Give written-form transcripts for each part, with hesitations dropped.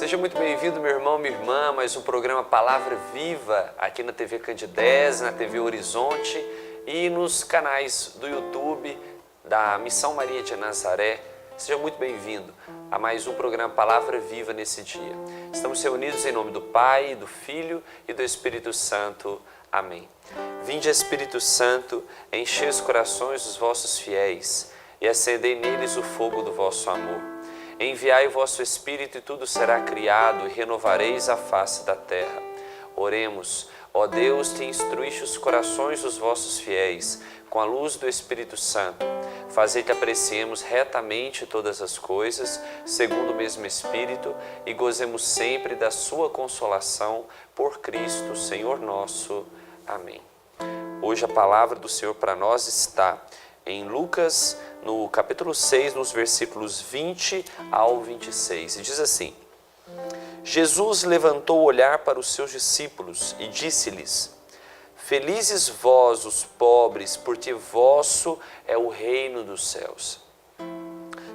Seja muito bem-vindo, meu irmão, minha irmã, a mais um programa Palavra Viva, aqui na TV Candidez, na TV Horizonte e nos canais do YouTube da Missão Maria de Nazaré. Seja muito bem-vindo a mais um programa Palavra Viva nesse dia. Estamos reunidos em nome do Pai, do Filho e do Espírito Santo. Amém. Vinde, Espírito Santo, enchei os corações dos vossos fiéis e acendei neles o fogo do vosso amor. Enviai o vosso Espírito e tudo será criado e renovareis a face da terra. Oremos, ó Deus, que instruíste os corações dos vossos fiéis com a luz do Espírito Santo. Fazei que apreciemos retamente todas as coisas, segundo o mesmo Espírito, e gozemos sempre da sua consolação por Cristo, Senhor nosso. Amém. Hoje a palavra do Senhor para nós está em Lucas, no capítulo 6, nos versículos 20 ao 26. E diz assim: Jesus levantou o olhar para os seus discípulos e disse-lhes: Felizes vós, os pobres, porque vosso é o reino dos céus.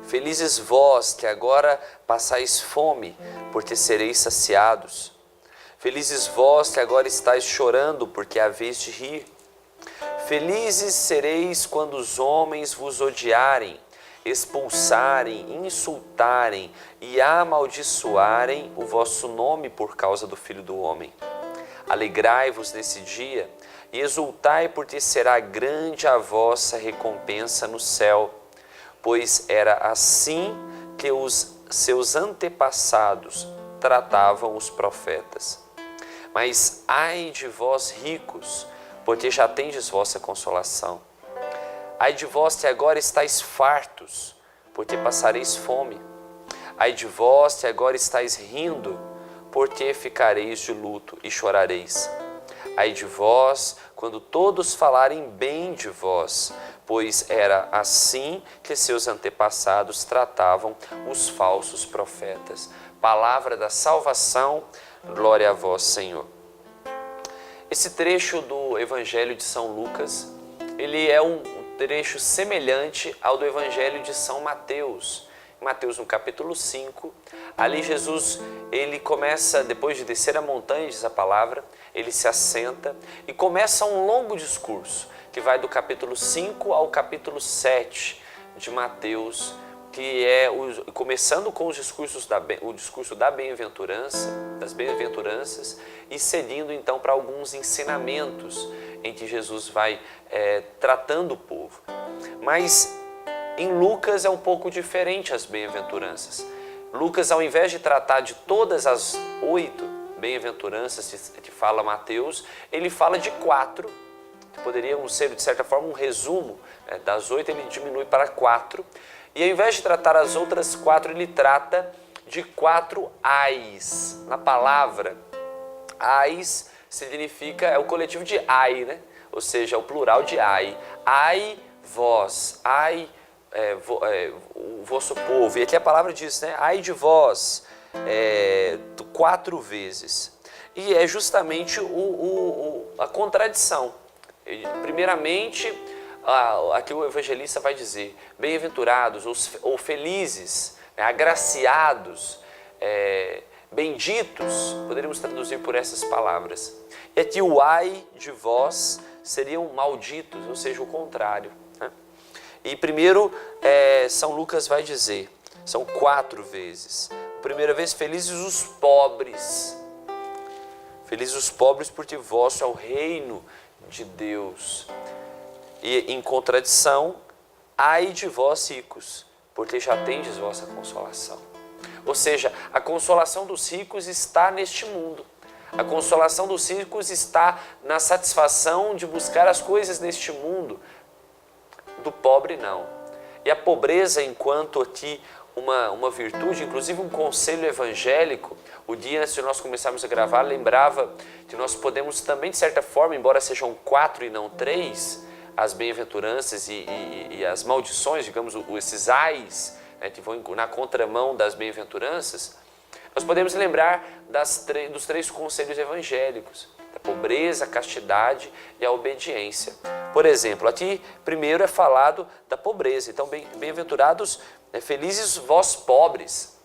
Felizes vós, que agora passais fome, porque sereis saciados. Felizes vós, que agora estáis chorando, porque é a vez de rir. Felizes sereis quando os homens vos odiarem, expulsarem, insultarem e amaldiçoarem o vosso nome por causa do Filho do Homem. Alegrai-vos nesse dia e exultai, porque será grande a vossa recompensa no céu, pois era assim que os seus antepassados tratavam os profetas. Mas ai de vós ricos, porque já tendes vossa consolação. Ai de vós que agora estáis fartos, porque passareis fome. Ai de vós que agora estáis rindo, porque ficareis de luto e chorareis. Ai de vós, quando todos falarem bem de vós, pois era assim que seus antepassados tratavam os falsos profetas. Palavra da salvação, glória a vós, Senhor. Esse trecho do Evangelho de São Lucas, ele é um trecho semelhante ao do Evangelho de São Mateus. Mateus, no capítulo 5, ali Jesus, ele começa, depois de descer a montanha, diz a palavra, ele se assenta e começa um longo discurso, que vai do capítulo 5 ao capítulo 7 de Mateus, que é começando com o discurso da bem-aventurança, das bem-aventuranças, e seguindo então para alguns ensinamentos em que Jesus vai tratando o povo. Mas em Lucas é um pouco diferente as bem-aventuranças. Lucas, ao invés de tratar de todas as 8 bem-aventuranças que fala Mateus, ele fala de 4, que poderiam ser de certa forma um resumo, das 8 ele diminui para 4, e ao invés de tratar as outras 4, ele trata de 4 ais. Na palavra, ais significa, é o coletivo de ai, né? Ou seja, é o plural de ai. Ai vós, ai o vosso povo. E aqui a palavra diz, né? Ai de vós, 4 vezes. E é justamente a contradição. Primeiramente, aqui o evangelista vai dizer, bem-aventurados ou felizes, agraciados, benditos, poderíamos traduzir por essas palavras. E aqui o ai de vós seriam malditos, ou seja, o contrário. Né? E primeiro, São Lucas vai dizer, são 4 vezes. Primeira vez, felizes os pobres. Felizes os pobres, porque vosso é o reino de Deus. E em contradição, ai de vós ricos, porque já tendes vossa consolação. Ou seja, a consolação dos ricos está neste mundo. A consolação dos ricos está na satisfação de buscar as coisas neste mundo. Do pobre, não. E a pobreza, enquanto aqui uma virtude, inclusive um conselho evangélico, o dia antes de nós começarmos a gravar, lembrava que nós podemos também, de certa forma, embora sejam 4 e não 3, as bem-aventuranças e as maldições, digamos, esses ais, que vão na contramão das bem-aventuranças, nós podemos lembrar dos 3 conselhos evangélicos, da pobreza, a castidade e a obediência. Por exemplo, aqui primeiro é falado da pobreza, então bem-aventurados, felizes vós pobres.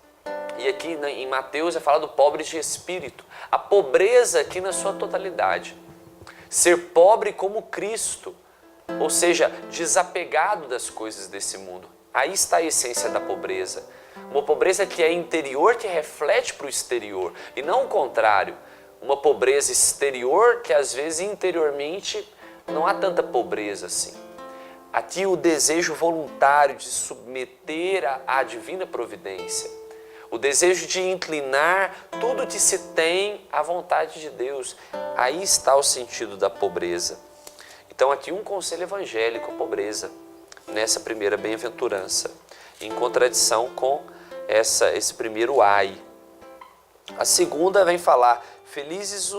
E aqui em Mateus é falado pobres de espírito. A pobreza aqui na sua totalidade. Ser pobre como Cristo, ou seja, desapegado das coisas desse mundo. Aí está a essência da pobreza. Uma pobreza que é interior, que reflete para o exterior, e não o contrário. Uma pobreza exterior que às vezes interiormente não há tanta pobreza assim. Aqui o desejo voluntário de submeter à divina providência. O desejo de inclinar tudo que se tem à vontade de Deus. Aí está o sentido da pobreza. Então aqui um conselho evangélico, a pobreza, nessa primeira bem-aventurança, em contradição com esse primeiro ai. A segunda vem falar, felizes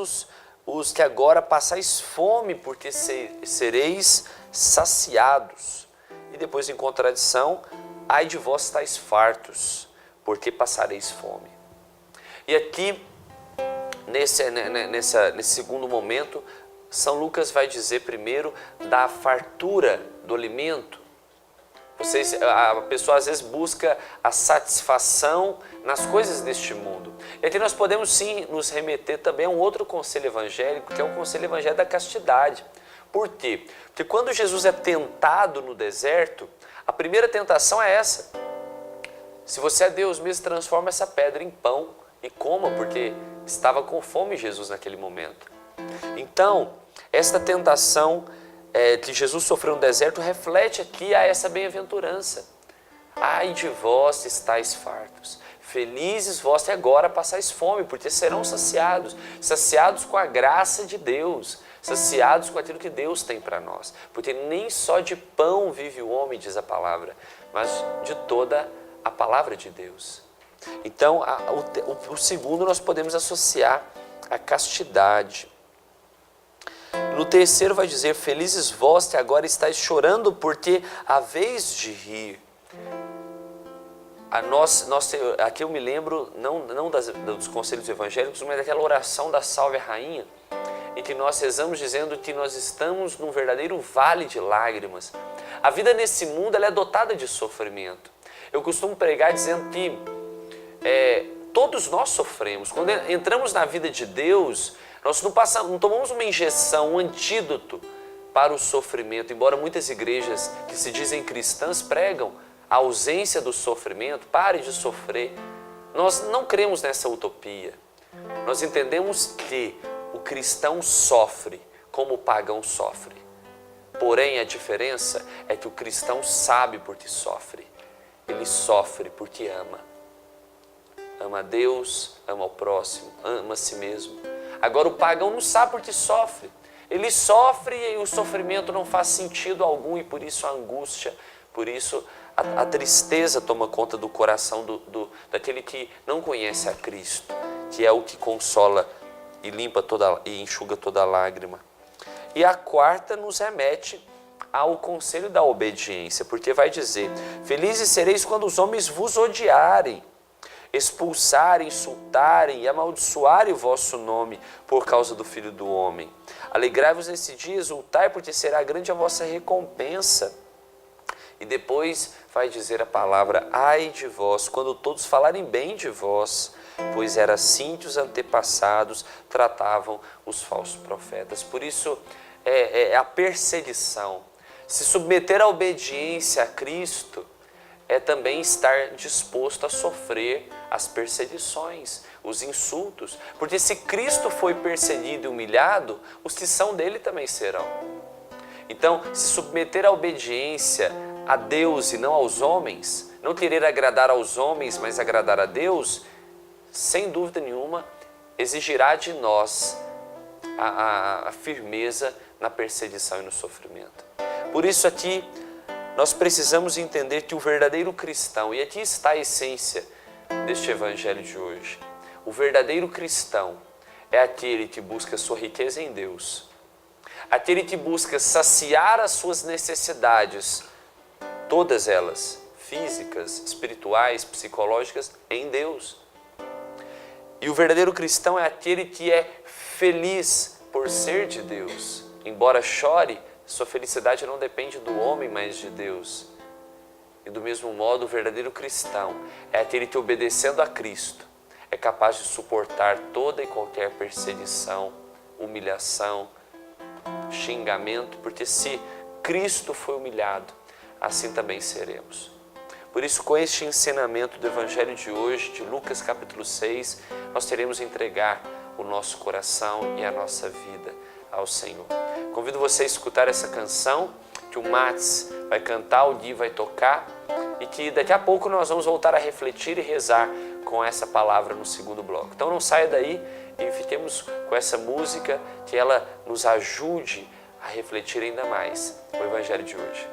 os que agora passais fome, porque sereis saciados. E depois em contradição, ai de vós estáis fartos, porque passareis fome. E aqui, nesse segundo momento, São Lucas vai dizer primeiro da fartura do alimento. A pessoa às vezes busca a satisfação nas coisas deste mundo. E aqui nós podemos sim nos remeter também a um outro conselho evangélico, que é o conselho evangélico da castidade. Por quê? Porque quando Jesus é tentado no deserto, a primeira tentação é essa. Se você é Deus mesmo, transforma essa pedra em pão e coma, porque estava com fome Jesus naquele momento. Então, esta tentação que Jesus sofreu no deserto reflete aqui a essa bem-aventurança. Ai de vós estáis fartos, felizes vós que agora passais fome, porque serão saciados, saciados com a graça de Deus, saciados com aquilo que Deus tem para nós. Porque nem só de pão vive o homem, diz a palavra, mas de toda a palavra de Deus. Então, o segundo nós podemos associar a castidade. No terceiro vai dizer, felizes vós que agora estáis chorando, porque haveis de rir. Aqui eu me lembro, não dos conselhos evangélicos, mas daquela oração da Salve a Rainha, em que nós rezamos dizendo que nós estamos num verdadeiro vale de lágrimas. A vida nesse mundo ela é dotada de sofrimento. Eu costumo pregar dizendo que todos nós sofremos. Quando entramos na vida de Deus, nós não tomamos uma injeção, um antídoto para o sofrimento. Embora muitas igrejas que se dizem cristãs pregam a ausência do sofrimento, pare de sofrer. Nós não cremos nessa utopia. Nós entendemos que o cristão sofre como o pagão sofre. Porém, a diferença é que o cristão sabe por que sofre. Ele sofre porque ama. Ama a Deus, ama o próximo, ama a si mesmo. Agora o pagão não sabe por que sofre. Ele sofre e o sofrimento não faz sentido algum e por isso a angústia, por isso a tristeza toma conta do coração daquele que não conhece a Cristo, que é o que consola e limpa e enxuga toda lágrima. E a quarta nos remete ao conselho da obediência, porque vai dizer, felizes sereis quando os homens vos odiarem, expulsarem, insultarem e amaldiçoarem o vosso nome por causa do Filho do Homem. Alegrai-vos nesse dia, exultai, porque será grande a vossa recompensa. E depois vai dizer a palavra, ai de vós, quando todos falarem bem de vós, pois era assim que os antepassados tratavam os falsos profetas. Por isso é a perseguição. Se submeter à obediência a Cristo é também estar disposto a sofrer as perseguições, os insultos. Porque se Cristo foi perseguido e humilhado, os que são dele também serão. Então, se submeter à obediência a Deus e não aos homens, não querer agradar aos homens, mas agradar a Deus, sem dúvida nenhuma, exigirá de nós a firmeza na perseguição e no sofrimento. Por isso aqui, nós precisamos entender que o verdadeiro cristão, e aqui está a essência deste evangelho de hoje, o verdadeiro cristão é aquele que busca a sua riqueza em Deus, aquele que busca saciar as suas necessidades, todas elas, físicas, espirituais, psicológicas, em Deus. E o verdadeiro cristão é aquele que é feliz por ser de Deus. Embora chore, sua felicidade não depende do homem, mas de Deus. E do mesmo modo, o verdadeiro cristão é aquele que, obedecendo a Cristo, é capaz de suportar toda e qualquer perseguição, humilhação, xingamento, porque se Cristo foi humilhado, assim também seremos. Por isso, com este ensinamento do Evangelho de hoje, de Lucas capítulo 6, nós teremos entregar o nosso coração e a nossa vida ao Senhor. Convido você a escutar essa canção que o Mats vai cantar, o Gui vai tocar, e que daqui a pouco nós vamos voltar a refletir e rezar com essa palavra no segundo bloco. Então não saia daí e fiquemos com essa música, que ela nos ajude a refletir ainda mais o Evangelho de hoje.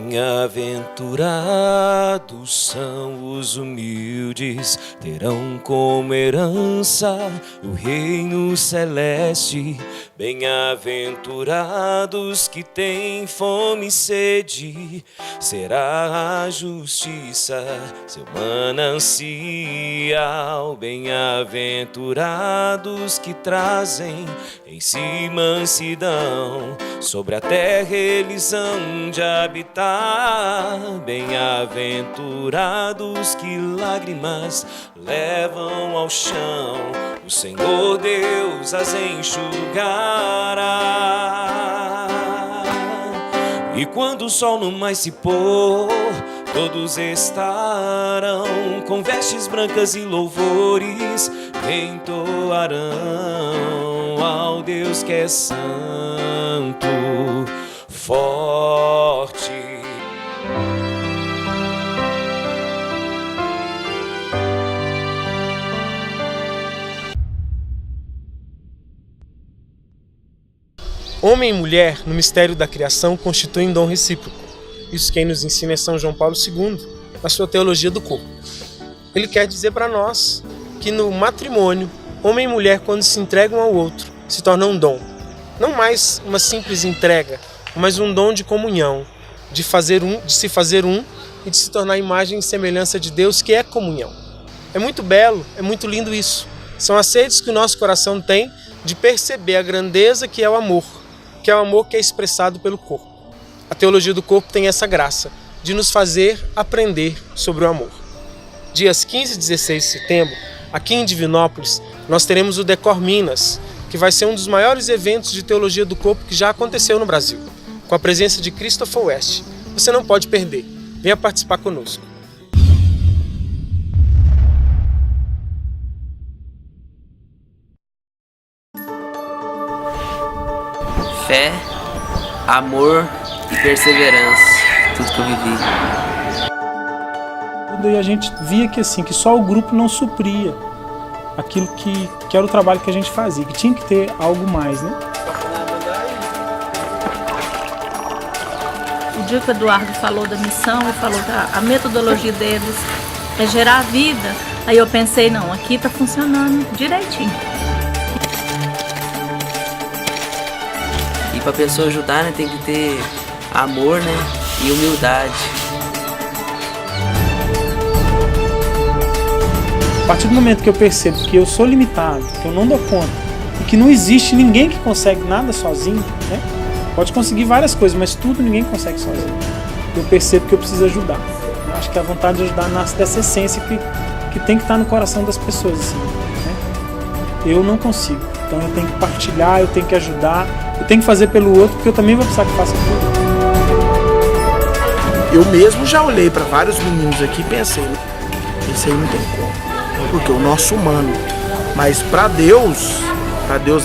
Bem-aventurados são os humildes, terão como herança o reino celeste. Bem-aventurados que têm fome e sede, será a justiça seu manancial. Bem-aventurados que trazem em si mansidão, sobre a terra eles hão de habitar. Bem-aventurados que lágrimas levam ao chão, o Senhor Deus as enxugará. E quando o sol não mais se pôr, todos estarão com vestes brancas e louvores, entoarão ao Deus que é santo, forte. Homem e mulher, no mistério da criação, constituem dom recíproco. Isso quem nos ensina é São João Paulo II, na sua Teologia do Corpo. Ele quer dizer para nós que no matrimônio, homem e mulher, quando se entregam ao outro, se tornam um dom. Não mais uma simples entrega, mas um dom de comunhão, de se fazer um e de se tornar imagem e semelhança de Deus, que é comunhão. É muito belo, é muito lindo isso. São as sedes que o nosso coração tem de perceber a grandeza que é o amor que é expressado pelo corpo. A teologia do corpo tem essa graça de nos fazer aprender sobre o amor. Dias 15 e 16 de setembro, aqui em Divinópolis, nós teremos o Decor Minas, que vai ser um dos maiores eventos de teologia do corpo que já aconteceu no Brasil, com a presença de Christopher West. Você não pode perder. Venha participar conosco. Fé, amor e perseverança, tudo que eu vivi. E a gente via que só o grupo não supria aquilo que era o trabalho que a gente fazia, que tinha que ter algo mais, né? O dia que o Eduardo falou da missão e falou que a metodologia deles é gerar vida, aí eu pensei, não, aqui tá funcionando direitinho. E para a pessoa ajudar, né, tem que ter amor, né, e humildade. A partir do momento que eu percebo que eu sou limitado, que eu não dou conta, e que não existe ninguém que consegue nada sozinho, né? Pode conseguir várias coisas, mas tudo ninguém consegue sozinho. Eu percebo que eu preciso ajudar. Eu acho que a vontade de ajudar nasce dessa essência que tem que estar no coração das pessoas, assim, né? Eu não consigo, então eu tenho que partilhar, eu tenho que ajudar. Eu tenho que fazer pelo outro, porque eu também vou precisar que faça por outro. Eu mesmo já olhei para vários meninos aqui e pensei, isso aí não tem como, porque o nosso humano, mas para Deus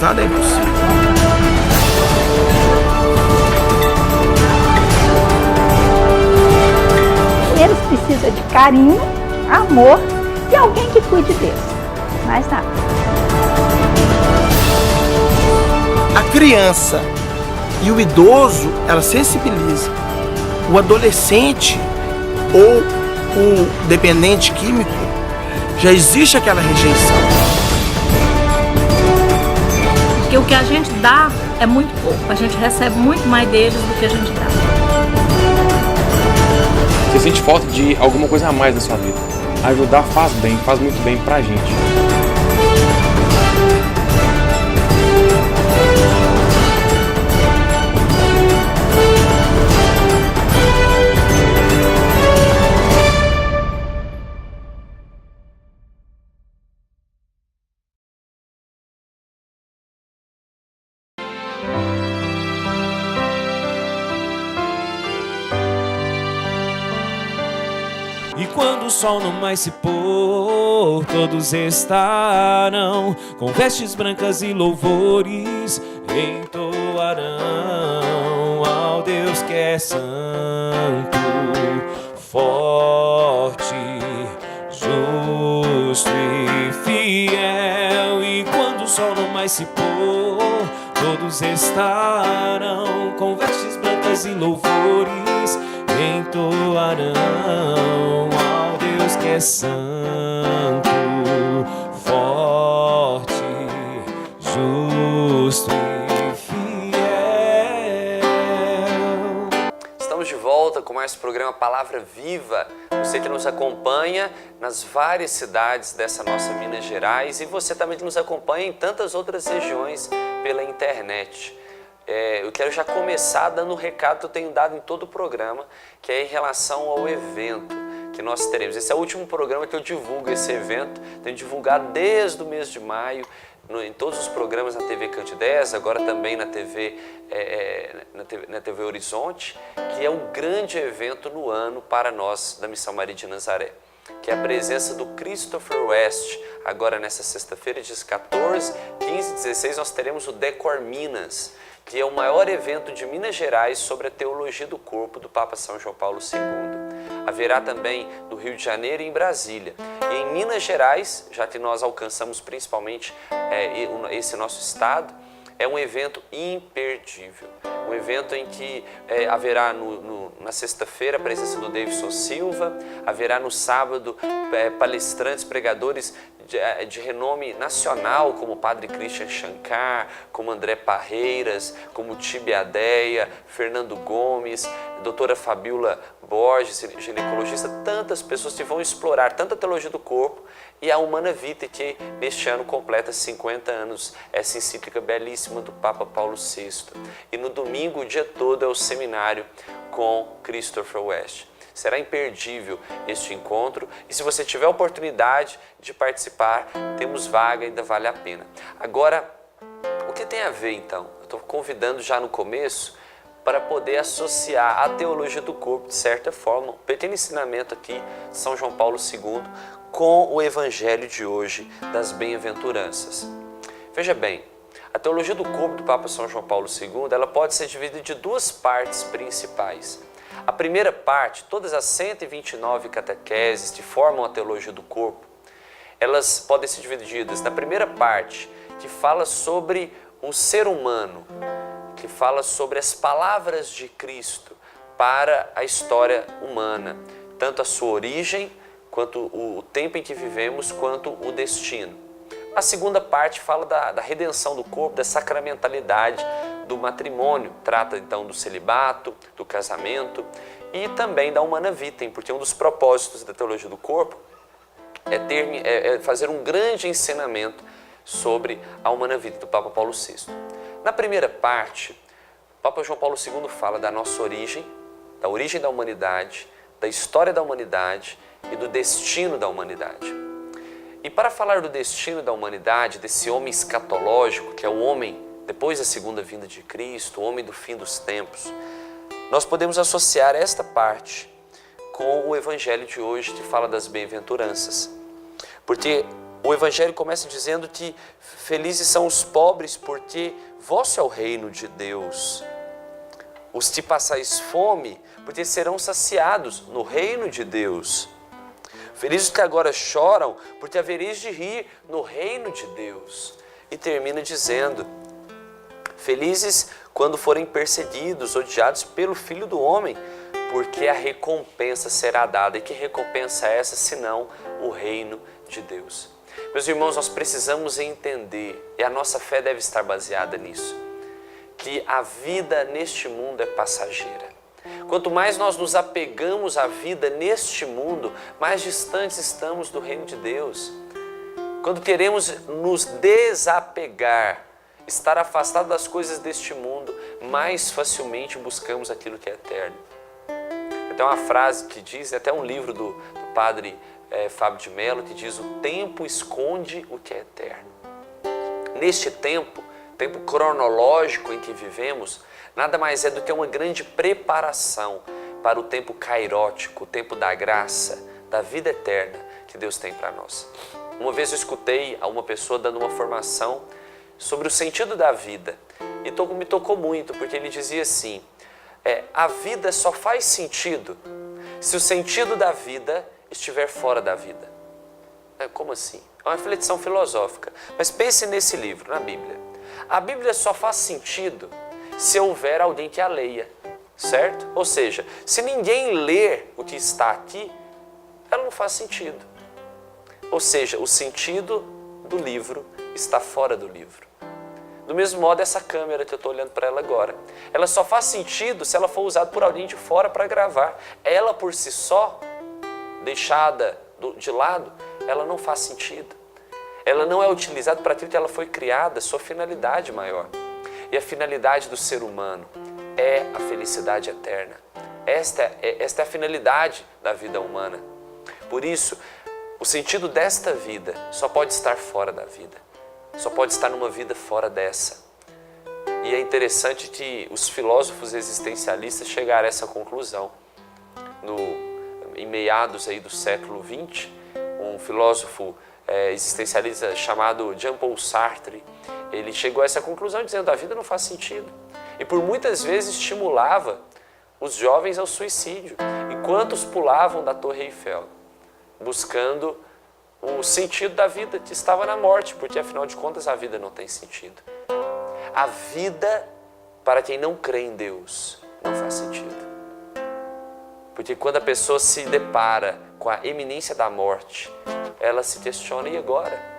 nada é impossível. Eles precisam de carinho, amor e alguém que cuide deles, mais nada. A criança e o idoso, ela sensibiliza. O adolescente ou o dependente químico, já existe aquela rejeição. Porque o que a gente dá é muito pouco, a gente recebe muito mais deles do que a gente dá. Você sente falta de alguma coisa a mais na sua vida. Ajudar faz bem, faz muito bem pra gente. quando o sol não mais se pôr, todos estarão com vestes brancas e louvores entoarão ao Deus que é santo, forte, justo e fiel. E quando o sol não mais se pôr, todos estarão com vestes brancas e louvores entoarão ao Deus que é santo, forte, justo e fiel. Estamos de volta com mais programa Palavra Viva. Você que nos acompanha nas várias cidades dessa nossa Minas Gerais e você também que nos acompanha em tantas outras regiões pela internet. Eu quero já começar dando um recado que eu tenho dado em todo o programa, que é em relação ao evento que nós teremos. Esse é o último programa que eu divulgo esse evento, tenho divulgado desde o mês de maio, em todos os programas na TV Cante 10, agora também na TV Horizonte, que é um grande evento no ano para nós da Missão Maria de Nazaré, que é a presença do Christopher West. Agora nessa sexta-feira, dias 14, 15 e 16, nós teremos o Decor Minas, que é o maior evento de Minas Gerais sobre a teologia do corpo do Papa São João Paulo II. Haverá também no Rio de Janeiro e em Brasília. E em Minas Gerais, já que nós alcançamos principalmente esse nosso estado, é um evento imperdível. Um evento em que haverá na sexta-feira a presença do Davidson Silva, haverá no sábado palestrantes, pregadores de renome nacional, como o Padre Christian Shankar, como André Parreiras, como Tibiadeia, Fernando Gomes, doutora Fabiola Borges, ginecologista, tantas pessoas que vão explorar tanto a teologia do corpo e a Humana Vitae, que neste ano completa 50 anos, essa encíclica belíssima do Papa Paulo VI. E no domingo, o dia todo, é o seminário com Christopher West. Será imperdível este encontro e se você tiver a oportunidade de participar, temos vaga, ainda vale a pena. Agora, o que tem a ver então? Eu estou convidando já no começo para poder associar a teologia do corpo, de certa forma, um pequeno ensinamento aqui de São João Paulo II com o evangelho de hoje das bem-aventuranças. Veja bem, a teologia do corpo do Papa São João Paulo II, ela pode ser dividida de duas partes principais. A primeira parte, todas as 129 catequeses que formam a teologia do corpo, elas podem ser divididas na primeira parte, que fala sobre o ser humano, que fala sobre as palavras de Cristo para a história humana, tanto a sua origem, quanto o tempo em que vivemos, quanto o destino. A segunda parte fala da redenção do corpo, da sacramentalidade do matrimônio, trata então do celibato, do casamento e também da Humana Vitae, porque um dos propósitos da teologia do corpo é fazer um grande ensinamento sobre a Humana Vitae do Papa Paulo VI. Na primeira parte, o Papa João Paulo II fala da nossa origem, da origem da humanidade, da história da humanidade e do destino da humanidade. E para falar do destino da humanidade, desse homem escatológico, que é o homem depois da segunda vinda de Cristo, o homem do fim dos tempos, nós podemos associar esta parte com o evangelho de hoje que fala das bem-aventuranças. Porque o evangelho começa dizendo que felizes são os pobres porque vosso é o reino de Deus. Os que passais fome porque serão saciados no reino de Deus. Felizes que agora choram, porque havereis de rir no reino de Deus. E termina dizendo, felizes quando forem perseguidos, odiados pelo Filho do Homem, porque a recompensa será dada. E que recompensa é essa, senão o reino de Deus? Meus irmãos, nós precisamos entender, e a nossa fé deve estar baseada nisso, que a vida neste mundo é passageira. Quanto mais nós nos apegamos à vida neste mundo, mais distantes estamos do reino de Deus. Quando queremos nos desapegar, estar afastado das coisas deste mundo, mais facilmente buscamos aquilo que é eterno. Tem uma frase que diz, até um livro do padre Fábio de Mello, que diz: o tempo esconde o que é eterno. Neste tempo cronológico em que vivemos, nada mais é do que uma grande preparação para o tempo cairótico, o tempo da graça, da vida eterna que Deus tem para nós. Uma vez eu escutei uma pessoa dando uma formação sobre o sentido da vida e me tocou muito, porque ele dizia assim, a vida só faz sentido se o sentido da vida estiver fora da vida. Como assim? É uma reflexão filosófica, mas pense nesse livro, na Bíblia. A Bíblia só faz sentido se houver alguém que a leia, certo? Ou seja, se ninguém ler o que está aqui, ela não faz sentido. Ou seja, o sentido do livro está fora do livro. Do mesmo modo, essa câmera que eu estou olhando para ela agora, ela só faz sentido se ela for usada por alguém de fora para gravar. Ela por si só, deixada de lado, ela não faz sentido. Ela não é utilizada para aquilo que ela foi criada, sua finalidade maior. E a finalidade do ser humano é a felicidade eterna. Esta é a finalidade da vida humana. Por isso, o sentido desta vida só pode estar fora da vida. Só pode estar numa vida fora dessa. E é interessante que os filósofos existencialistas chegaram a essa conclusão. Em meados aí do século XX, um filósofo existencialista chamado Jean-Paul Sartre, ele chegou a essa conclusão dizendo que a vida não faz sentido. E por muitas vezes estimulava os jovens ao suicídio, enquanto os pulavam da Torre Eiffel, buscando o sentido da vida que estava na morte, porque afinal de contas a vida não tem sentido. A vida, para quem não crê em Deus, não faz sentido. Porque quando a pessoa se depara com a iminência da morte, ela se questiona, e agora?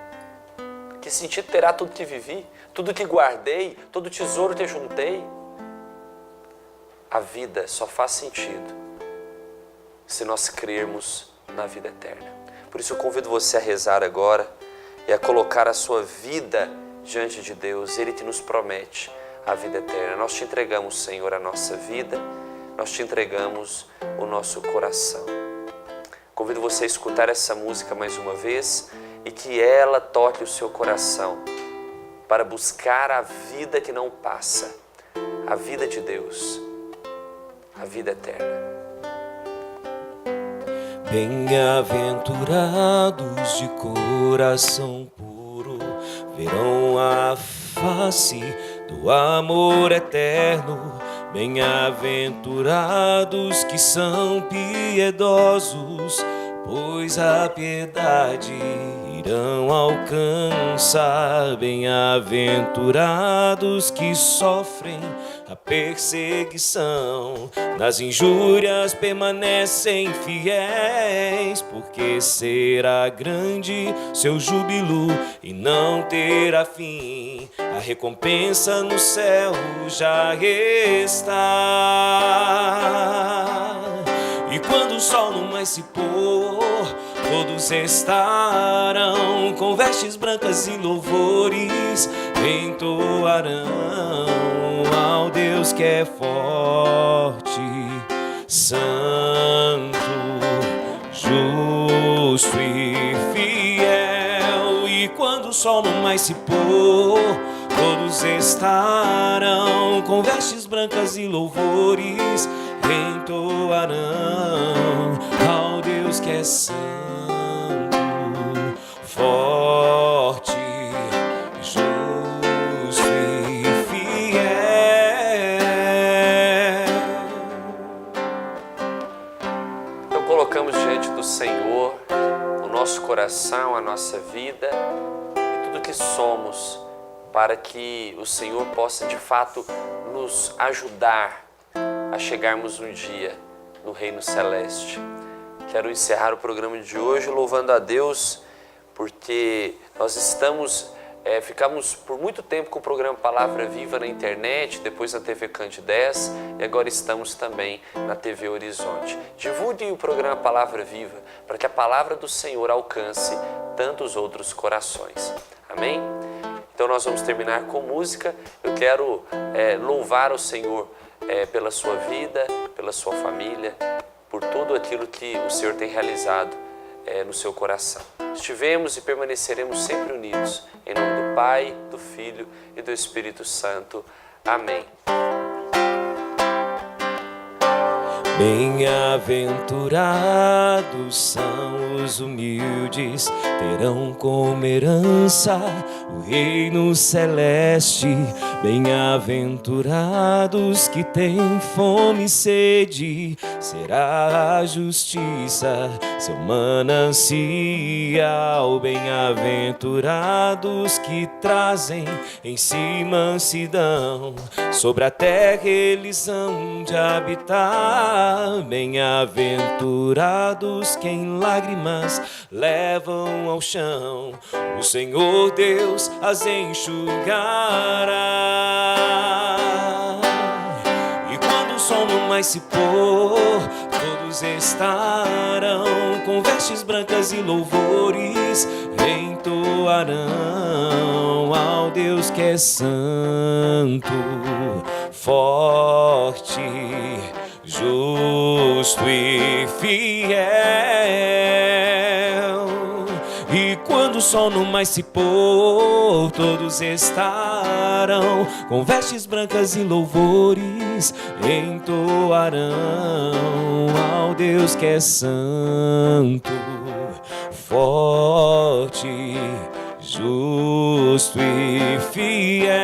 Que sentido terá tudo que vivi, tudo que guardei, todo o tesouro que juntei? A vida só faz sentido se nós crermos na vida eterna. Por isso eu convido você a rezar agora e a colocar a sua vida diante de Deus. Ele que nos promete a vida eterna. Nós te entregamos, Senhor, a nossa vida, nós te entregamos o nosso coração. Convido você a escutar essa música mais uma vez e que ela toque o seu coração para buscar a vida que não passa, a vida de Deus, a vida eterna. Bem-aventurados de coração puro, verão a face do amor eterno. Bem-aventurados que são piedosos, pois a piedade irão alcançar. Bem-aventurados que sofrem a perseguição, nas injúrias permanecem fiéis, porque será grande seu júbilo e não terá fim. A recompensa no céu já está. E quando o sol não mais se pôr, todos estarão com vestes brancas e louvores, entoarão ao Deus que é forte, santo, justo e fiel. E quando o sol não mais se pôr, todos estarão com vestes brancas e louvores, entoarão ao Deus que é santo, forte, justo e fiel. Então colocamos diante do Senhor o nosso coração, a nossa vida e tudo que somos, para que o Senhor possa de fato nos ajudar a chegarmos um dia no Reino Celeste. Quero encerrar o programa de hoje louvando a Deus, porque nós ficamos por muito tempo com o programa Palavra Viva na internet, depois na TV Cante 10 e agora estamos também na TV Horizonte. Divulgue o programa Palavra Viva para que a palavra do Senhor alcance tantos outros corações. Amém? Então nós vamos terminar com música. Eu quero louvar o Senhor pela sua vida, pela sua família, por tudo aquilo que o Senhor tem realizado no seu coração. Estivemos e permaneceremos sempre unidos. Em nome do Pai, do Filho e do Espírito Santo. Amém. Bem-aventurados são os humildes, terão como herança o reino celeste. Bem-aventurados que têm fome e sede, será a justiça seu manancial. Bem-aventurados que trazem em si mansidão, sobre a terra eles hão de habitar. Bem-aventurados que em lágrimas levam ao chão, o Senhor Deus as enxugará. E quando o sol não mais se pôr, todos estarão com vestes brancas e louvores, entoarão ao Deus que é santo, forte, justo e fiel. E quando o sol não mais se pôr, todos estarão com vestes brancas e louvores, entoarão ao Deus que é santo, forte, justo e fiel.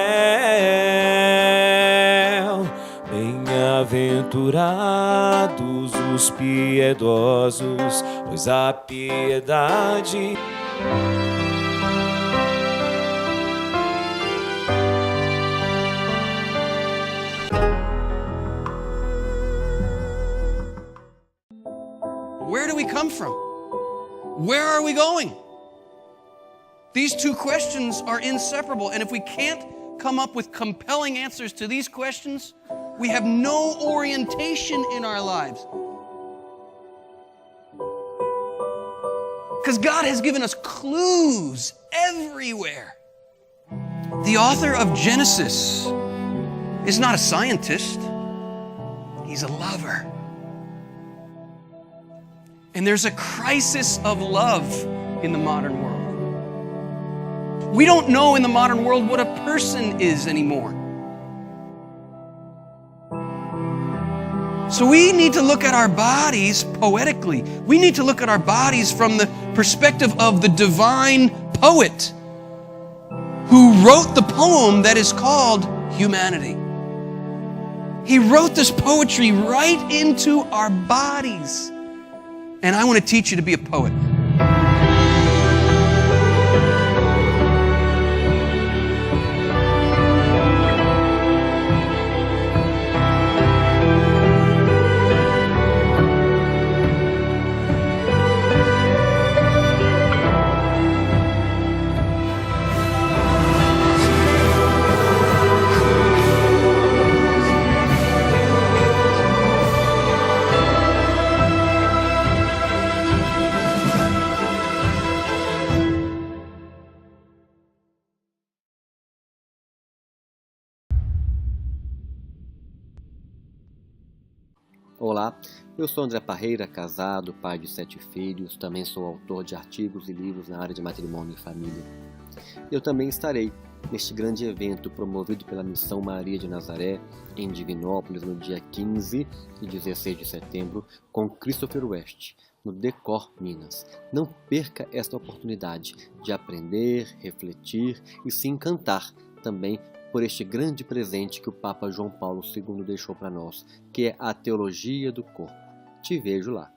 Bem-aventurados os piedosos, pois a piedade Where do we come from? Where are we going? These two questions are inseparable, and if we can't come up with compelling answers to these questions, we have no orientation in our lives. Because God has given us clues everywhere. The author of Genesis is not a scientist, he's a lover. And there's a crisis of love in the modern world. We don't know in the modern world what a person is anymore. So we need to look at our bodies poetically. We need to look at our bodies from the perspective of the divine poet who wrote the poem that is called Humanity. He wrote this poetry right into our bodies. And I want to teach you to be a poet. Olá, eu sou André Parreira, casado, pai de 7 filhos, também sou autor de artigos e livros na área de matrimônio e família. Eu também estarei neste grande evento promovido pela Missão Maria de Nazaré, em Divinópolis, no dia 15 e 16 de setembro, com Christopher West, no Decor, Minas. Não perca esta oportunidade de aprender, refletir e se encantar também por este grande presente que o Papa João Paulo II deixou para nós, que é a teologia do corpo. Te vejo lá.